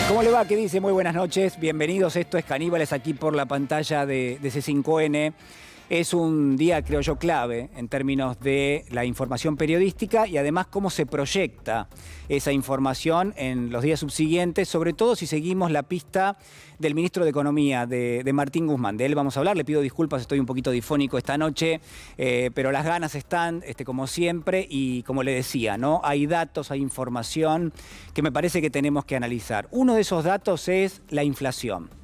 ¿Cómo le va? ¿Qué dice? Muy buenas noches. Bienvenidos. Esto es Caníbales aquí por la pantalla de C5N. Es un día, creo yo, clave en términos de la información periodística y además cómo se proyecta esa información en los días subsiguientes, sobre todo si seguimos la pista del ministro de Economía, de Martín Guzmán. De él vamos a hablar. Le pido disculpas, estoy un poquito difónico esta noche, pero las ganas están, como siempre, y como le decía, ¿no? Hay datos, hay información que me parece que tenemos que analizar. Uno de esos datos es la inflación.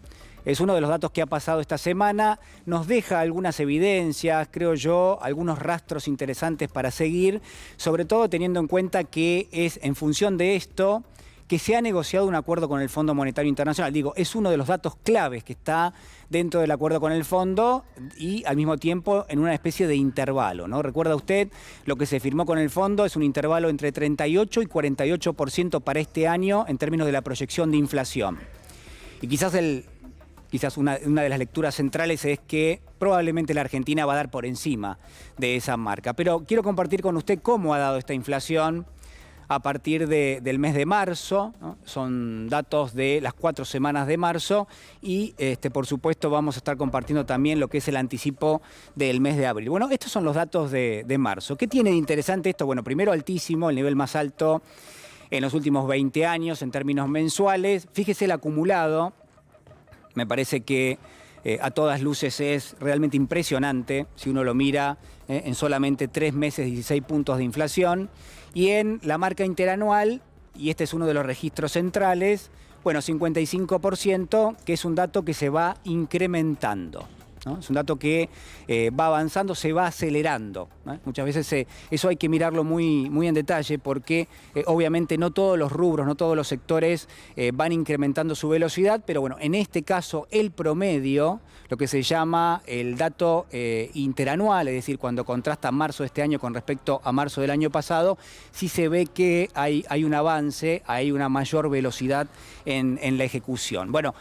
Es uno de los datos que ha pasado esta semana, nos deja algunas evidencias, creo yo, algunos rastros interesantes para seguir, sobre todo teniendo en cuenta que es en función de esto que se ha negociado un acuerdo con el Fondo Monetario Internacional. Digo, es uno de los datos claves que está dentro del acuerdo con el fondo y al mismo tiempo en una especie de intervalo, ¿no? Recuerda usted, lo que se firmó con el fondo es un intervalo entre 38 y 48% para este año en términos de la proyección de inflación. Y quizás una de las lecturas centrales es que probablemente la Argentina va a dar por encima de esa marca. Pero quiero compartir con usted cómo ha dado esta inflación a partir del mes de marzo, ¿no? Son datos de las 4 semanas de marzo y por supuesto vamos a estar compartiendo también lo que es el anticipo del mes de abril. Bueno, estos son los datos de marzo. ¿Qué tiene de interesante esto? Bueno, primero altísimo, el nivel más alto en los últimos 20 años en términos mensuales. Fíjese el acumulado. Me parece que a todas luces es realmente impresionante si uno lo mira en solamente 3 meses, 16 puntos de inflación. Y en la marca interanual, y este es uno de los registros centrales, bueno, 55%, que es un dato que se va incrementando, ¿no? Es un dato que va avanzando, se va acelerando, ¿no? Muchas veces eso hay que mirarlo muy en detalle porque obviamente no todos los rubros, no todos los sectores van incrementando su velocidad, pero bueno, en este caso el promedio, lo que se llama el dato interanual, es decir, cuando contrasta marzo de este año con respecto a marzo del año pasado, sí se ve que hay un avance, hay una mayor velocidad en la ejecución. Bueno,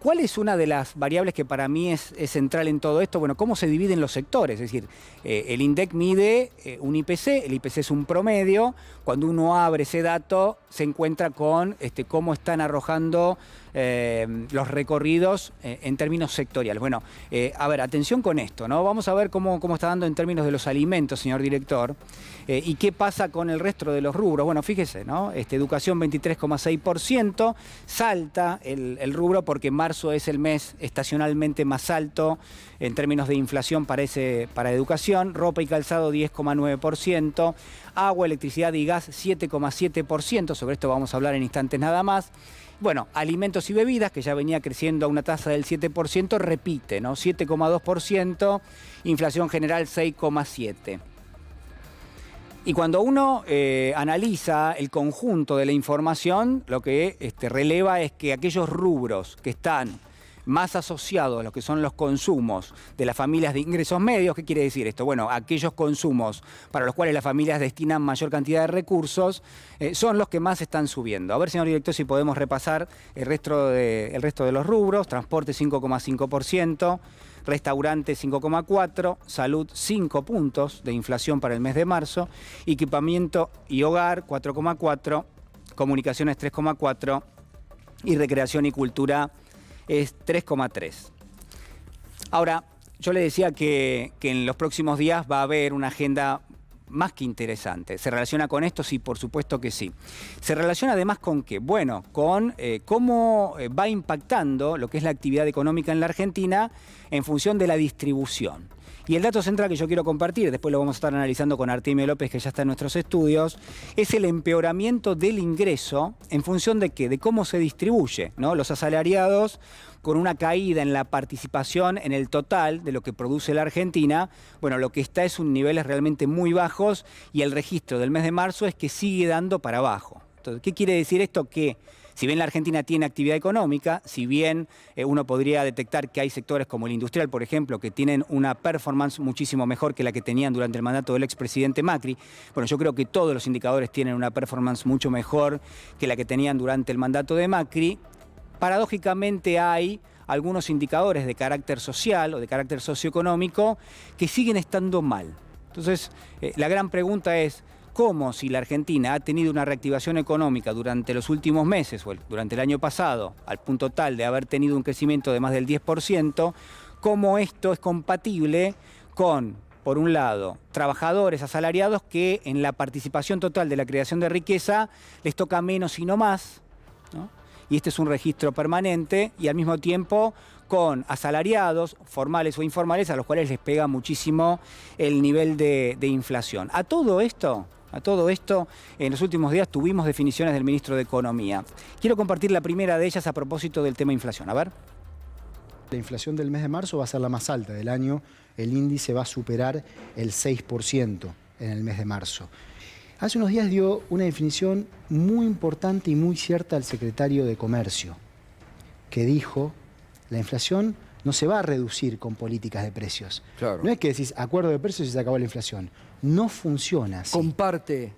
¿cuál es una de las variables que para mí es central en todo esto? Bueno, cómo se dividen los sectores, es decir, el INDEC mide un IPC, el IPC es un promedio, cuando uno abre ese dato se encuentra con cómo están arrojando los recorridos en términos sectoriales. Bueno, a ver, atención con esto, ¿no? Vamos a ver cómo está dando en términos de los alimentos, señor director, y qué pasa con el resto de los rubros. Bueno, fíjese, ¿no? Educación 23,6%, salta el rubro porque marzo es el mes estacionalmente más alto en términos de inflación para educación, ropa y calzado 10,9%, agua, electricidad y gas 7,7%, sobre esto vamos a hablar en instantes nada más. Bueno, alimentos y bebidas, que ya venía creciendo a una tasa del 7%, repite, ¿no? 7,2%, inflación general 6,7%. Y cuando uno analiza el conjunto de la información, lo que releva es que aquellos rubros que están más asociados a lo que son los consumos de las familias de ingresos medios. ¿Qué quiere decir esto? Bueno, aquellos consumos para los cuales las familias destinan mayor cantidad de recursos son los que más están subiendo. A ver, señor director, si podemos repasar el resto de los rubros. Transporte 5,5%, restaurante 5,4%, salud 5 puntos de inflación para el mes de marzo, equipamiento y hogar 4,4%, comunicaciones 3,4% y recreación y cultura es 3,3%. Ahora, yo le decía que en los próximos días va a haber una agenda más que interesante. ¿Se relaciona con esto? Sí, por supuesto que sí. ¿Se relaciona además con qué? Bueno, con cómo va impactando lo que es la actividad económica en la Argentina en función de la distribución. Y el dato central que yo quiero compartir, después lo vamos a estar analizando con Artemio López, que ya está en nuestros estudios, es el empeoramiento del ingreso en función de qué, de cómo se distribuye, ¿no? Los asalariados con una caída en la participación en el total de lo que produce la Argentina, bueno, lo que está es un niveles realmente muy bajos y el registro del mes de marzo es que sigue dando para abajo. Entonces, ¿qué quiere decir esto? Que si bien la Argentina tiene actividad económica, si bien uno podría detectar que hay sectores como el industrial, por ejemplo, que tienen una performance muchísimo mejor que la que tenían durante el mandato del expresidente Macri, bueno, yo creo que todos los indicadores tienen una performance mucho mejor que la que tenían durante el mandato de Macri, paradójicamente hay algunos indicadores de carácter social o de carácter socioeconómico que siguen estando mal. Entonces, la gran pregunta es, como si la Argentina ha tenido una reactivación económica durante los últimos meses o durante el año pasado, al punto tal de haber tenido un crecimiento de más del 10%, cómo esto es compatible con, por un lado, trabajadores asalariados que en la participación total de la creación de riqueza les toca menos y no más, ¿no? Y este es un registro permanente, y al mismo tiempo con asalariados, formales o informales, a los cuales les pega muchísimo el nivel de inflación. A todo esto, en los últimos días tuvimos definiciones del ministro de Economía. Quiero compartir la primera de ellas a propósito del tema inflación. A ver. La inflación del mes de marzo va a ser la más alta del año. El índice va a superar el 6% en el mes de marzo. Hace unos días dio una definición muy importante y muy cierta al secretario de Comercio, que dijo: la inflación no se va a reducir con políticas de precios. Claro. No es que decís acuerdo de precios y se acabó la inflación. No funciona así. Comparte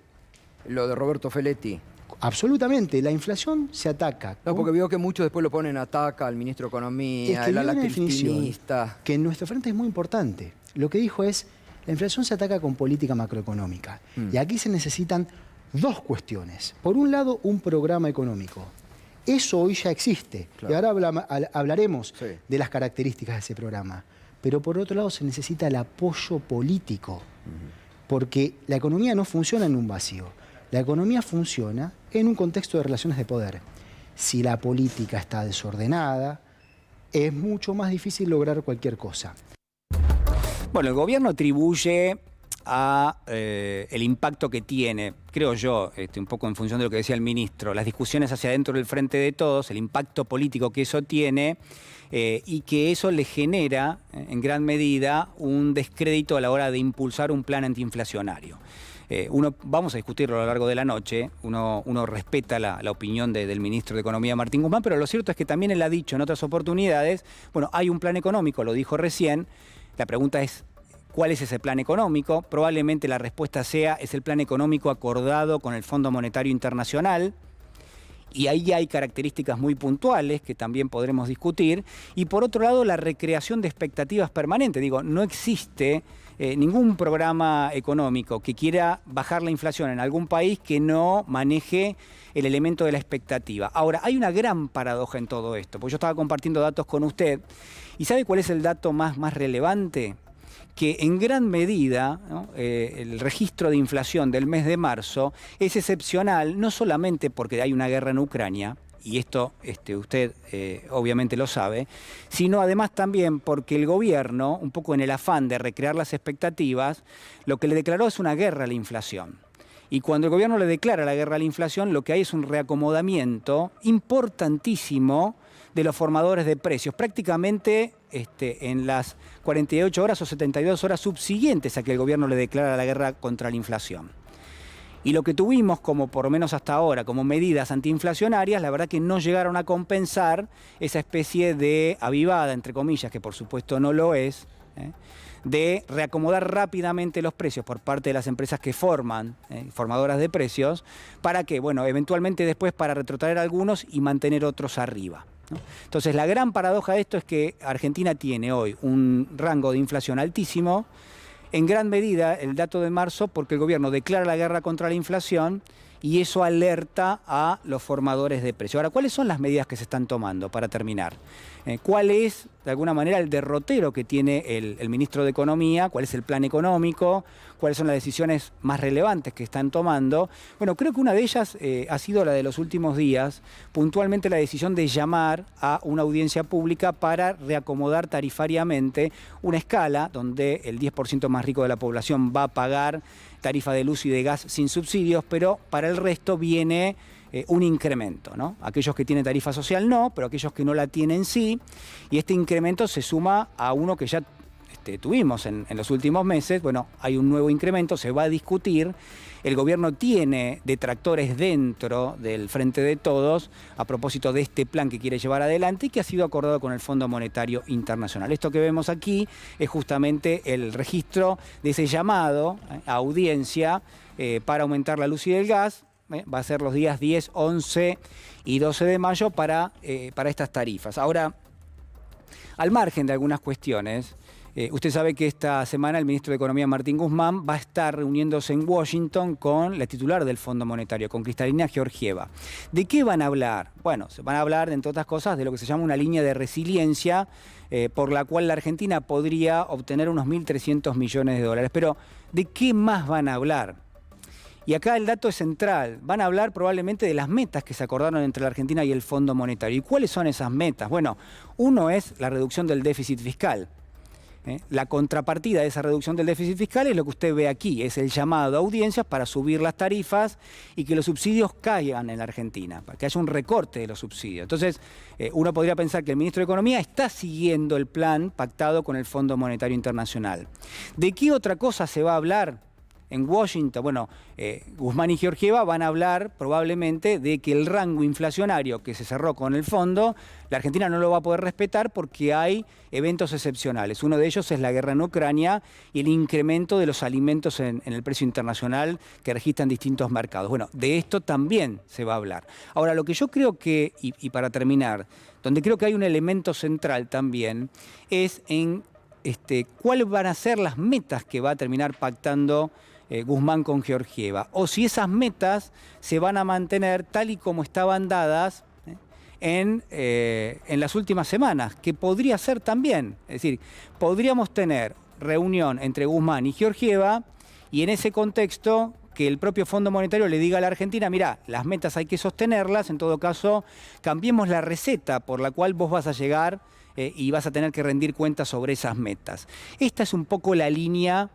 lo de Roberto Feletti. Absolutamente, la inflación se ataca. No, porque veo que muchos después lo ponen ataca al ministro de Economía, Es que el dio ala una definición cristinista. que en nuestro frente es muy importante. Lo que dijo es: la inflación se ataca con política macroeconómica. Y aquí se necesitan dos cuestiones. Por un lado, un programa económico. Eso hoy ya existe. Claro. Y ahora hablaremos Sí. de las características de ese programa. Pero por otro lado, se necesita el apoyo político. Porque la economía no funciona en un vacío. La economía funciona en un contexto de relaciones de poder. Si la política está desordenada, es mucho más difícil lograr cualquier cosa. Bueno, el gobierno atribuye a el impacto que tiene, creo yo, un poco en función de lo que decía el ministro, las discusiones hacia adentro del Frente de Todos, el impacto político que eso tiene, y que eso le genera, en gran medida, un descrédito a la hora de impulsar un plan antiinflacionario. Vamos a discutirlo a lo largo de la noche, uno respeta la opinión del ministro de Economía, Martín Guzmán, pero lo cierto es que también él ha dicho en otras oportunidades, bueno, hay un plan económico, lo dijo recién, la pregunta es: ¿cuál es ese plan económico? Probablemente la respuesta sea: es el plan económico acordado con el Fondo Monetario Internacional. Y ahí hay características muy puntuales que también podremos discutir. Y por otro lado, la recreación de expectativas permanentes. Digo, no existe ningún programa económico que quiera bajar la inflación en algún país que no maneje el elemento de la expectativa. Ahora, hay una gran paradoja en todo esto, porque yo estaba compartiendo datos con usted. ¿Y sabe cuál es el dato más relevante? Que en gran medida, ¿no?, el registro de inflación del mes de marzo es excepcional, no solamente porque hay una guerra en Ucrania, y esto usted obviamente lo sabe, sino además también porque el gobierno, un poco en el afán de recrear las expectativas, lo que le declaró es una guerra a la inflación. Y cuando el gobierno le declara la guerra a la inflación, lo que hay es un reacomodamiento importantísimo de los formadores de precios, prácticamente en las 48 horas o 72 horas subsiguientes a que el gobierno le declara la guerra contra la inflación. Y lo que tuvimos, como por lo menos hasta ahora, como medidas antiinflacionarias, la verdad que no llegaron a compensar esa especie de avivada, entre comillas, que por supuesto no lo es, de reacomodar rápidamente los precios por parte de las empresas que formadoras de precios, para que, bueno, eventualmente después para retrotraer algunos y mantener otros arriba, ¿no? Entonces, la gran paradoja de esto es que Argentina tiene hoy un rango de inflación altísimo, en gran medida el dato de marzo porque el gobierno declara la guerra contra la inflación y eso alerta a los formadores de precios. Ahora, ¿cuáles son las medidas que se están tomando para terminar? ¿Cuál es, de alguna manera, el derrotero que tiene el ministro de Economía? ¿Cuál es el plan económico? ¿Cuáles son las decisiones más relevantes que están tomando? Bueno, creo que una de ellas ha sido la de los últimos días, puntualmente la decisión de llamar a una audiencia pública para reacomodar tarifariamente una escala donde el 10% más rico de la población va a pagar tarifa de luz y de gas sin subsidios, pero para el resto viene un incremento, ¿no? Aquellos que tienen tarifa social no, pero aquellos que no la tienen sí, y este incremento se suma a uno que ya tuvimos en los últimos meses. Bueno, hay un nuevo incremento, se va a discutir. El gobierno tiene detractores dentro del Frente de Todos a propósito de este plan que quiere llevar adelante y que ha sido acordado con el Fondo Monetario Internacional. Esto que vemos aquí es justamente el registro de ese llamado a audiencia para aumentar la luz y el gas. Va a ser los días 10, 11 y 12 de mayo para estas tarifas. Ahora, al margen de algunas cuestiones, Usted sabe que esta semana el ministro de Economía, Martín Guzmán, va a estar reuniéndose en Washington con la titular del Fondo Monetario, con Kristalina Georgieva. ¿De qué van a hablar? Bueno, se van a hablar, entre otras cosas, de lo que se llama una línea de resiliencia, por la cual la Argentina podría obtener unos 1.300 millones de dólares. Pero, ¿de qué más van a hablar? Y acá el dato es central. Van a hablar probablemente de las metas que se acordaron entre la Argentina y el Fondo Monetario. ¿Y cuáles son esas metas? Bueno, uno es la reducción del déficit fiscal. La contrapartida de esa reducción del déficit fiscal es lo que usted ve aquí, es el llamado a audiencias para subir las tarifas y que los subsidios caigan en la Argentina, para que haya un recorte de los subsidios. Entonces, uno podría pensar que el ministro de Economía está siguiendo el plan pactado con el Fondo Monetario Internacional. ¿De qué otra cosa se va a hablar en Washington? Bueno, Guzmán y Georgieva van a hablar probablemente de que el rango inflacionario que se cerró con el fondo, la Argentina no lo va a poder respetar porque hay eventos excepcionales. Uno de ellos es la guerra en Ucrania y el incremento de los alimentos en el precio internacional que registran distintos mercados. Bueno, de esto también se va a hablar. Ahora, lo que yo creo que, y para terminar, donde creo que hay un elemento central también, es en cuáles van a ser las metas que va a terminar pactando Guzmán con Georgieva, o si esas metas se van a mantener tal y como estaban dadas en las últimas semanas, que podría ser también. Es decir, podríamos tener reunión entre Guzmán y Georgieva y en ese contexto que el propio Fondo Monetario le diga a la Argentina, mirá, las metas hay que sostenerlas, en todo caso, cambiemos la receta por la cual vos vas a llegar y vas a tener que rendir cuentas sobre esas metas. Esta es un poco la línea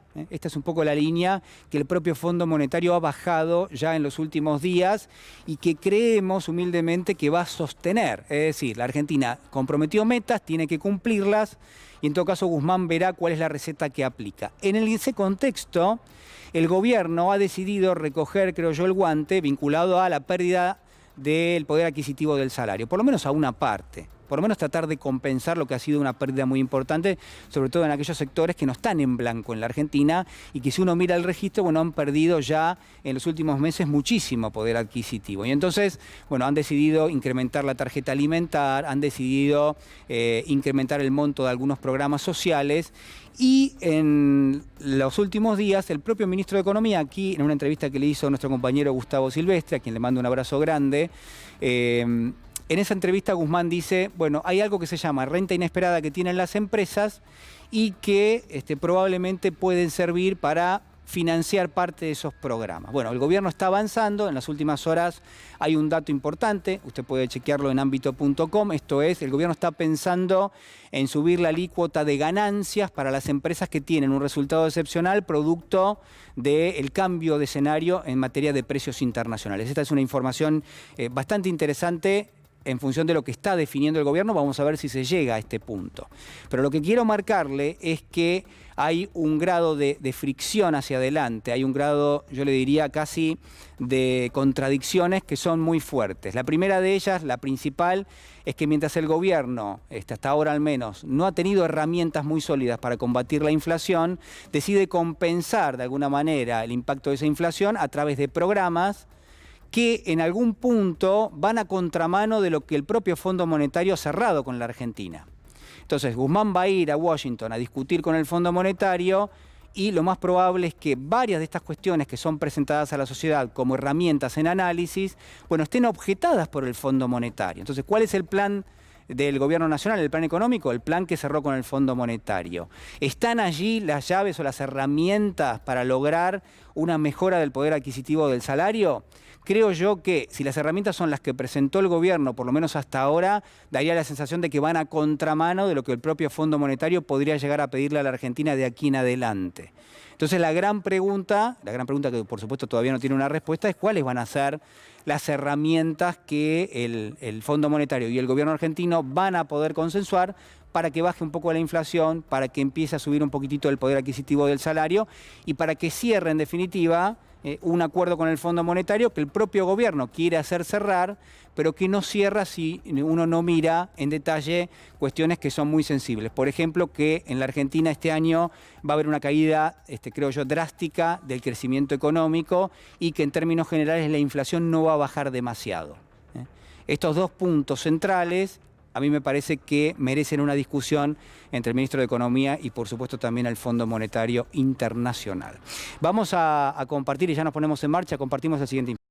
que el propio Fondo Monetario ha bajado ya en los últimos días y que creemos humildemente que va a sostener. Es decir, la Argentina comprometió metas, tiene que cumplirlas y en todo caso Guzmán verá cuál es la receta que aplica. En ese contexto, el gobierno ha decidido recoger, creo yo, el guante vinculado a la pérdida del poder adquisitivo del salario, por lo menos a una parte. Por lo menos tratar de compensar lo que ha sido una pérdida muy importante, sobre todo en aquellos sectores que no están en blanco en la Argentina y que si uno mira el registro, bueno, han perdido ya en los últimos meses muchísimo poder adquisitivo. Y entonces, bueno, han decidido incrementar la tarjeta alimentar, han decidido incrementar el monto de algunos programas sociales y en los últimos días el propio ministro de Economía, aquí en una entrevista que le hizo nuestro compañero Gustavo Silvestre, a quien le mando un abrazo grande, en esa entrevista Guzmán dice, bueno, hay algo que se llama renta inesperada que tienen las empresas y que probablemente pueden servir para financiar parte de esos programas. Bueno, el gobierno está avanzando, en las últimas horas hay un dato importante, usted puede chequearlo en ámbito.com, esto es, el gobierno está pensando en subir la alícuota de ganancias para las empresas que tienen un resultado excepcional producto del cambio de escenario en materia de precios internacionales. Esta es una información bastante interesante. En función de lo que está definiendo el gobierno, vamos a ver si se llega a este punto. Pero lo que quiero marcarle es que hay un grado de fricción hacia adelante, hay un grado, yo le diría, casi de contradicciones que son muy fuertes. La primera de ellas, la principal, es que mientras el gobierno, hasta ahora al menos, no ha tenido herramientas muy sólidas para combatir la inflación, decide compensar de alguna manera el impacto de esa inflación a través de programas que en algún punto van a contramano de lo que el propio Fondo Monetario ha cerrado con la Argentina. Entonces, Guzmán va a ir a Washington a discutir con el Fondo Monetario y lo más probable es que varias de estas cuestiones que son presentadas a la sociedad como herramientas en análisis, bueno, estén objetadas por el Fondo Monetario. Entonces, ¿cuál es el plan del Gobierno Nacional, el plan económico? El plan que cerró con el Fondo Monetario. ¿Están allí las llaves o las herramientas para lograr una mejora del poder adquisitivo del salario? Creo yo que si las herramientas son las que presentó el gobierno, por lo menos hasta ahora, daría la sensación de que van a contramano de lo que el propio Fondo Monetario podría llegar a pedirle a la Argentina de aquí en adelante. Entonces la gran pregunta que por supuesto todavía no tiene una respuesta, es cuáles van a ser las herramientas que el Fondo Monetario y el gobierno argentino van a poder consensuar para que baje un poco la inflación, para que empiece a subir un poquitito el poder adquisitivo del salario y para que cierre en definitiva un acuerdo con el Fondo Monetario que el propio gobierno quiere hacer cerrar, pero que no cierra si uno no mira en detalle cuestiones que son muy sensibles. Por ejemplo, que en la Argentina este año va a haber una caída, creo yo, drástica del crecimiento económico y que en términos generales la inflación no va a bajar demasiado. Estos dos puntos centrales a mí me parece que merecen una discusión entre el ministro de Economía y, por supuesto, también el Fondo Monetario Internacional. Vamos a compartir, y ya nos ponemos en marcha, compartimos el siguiente informe.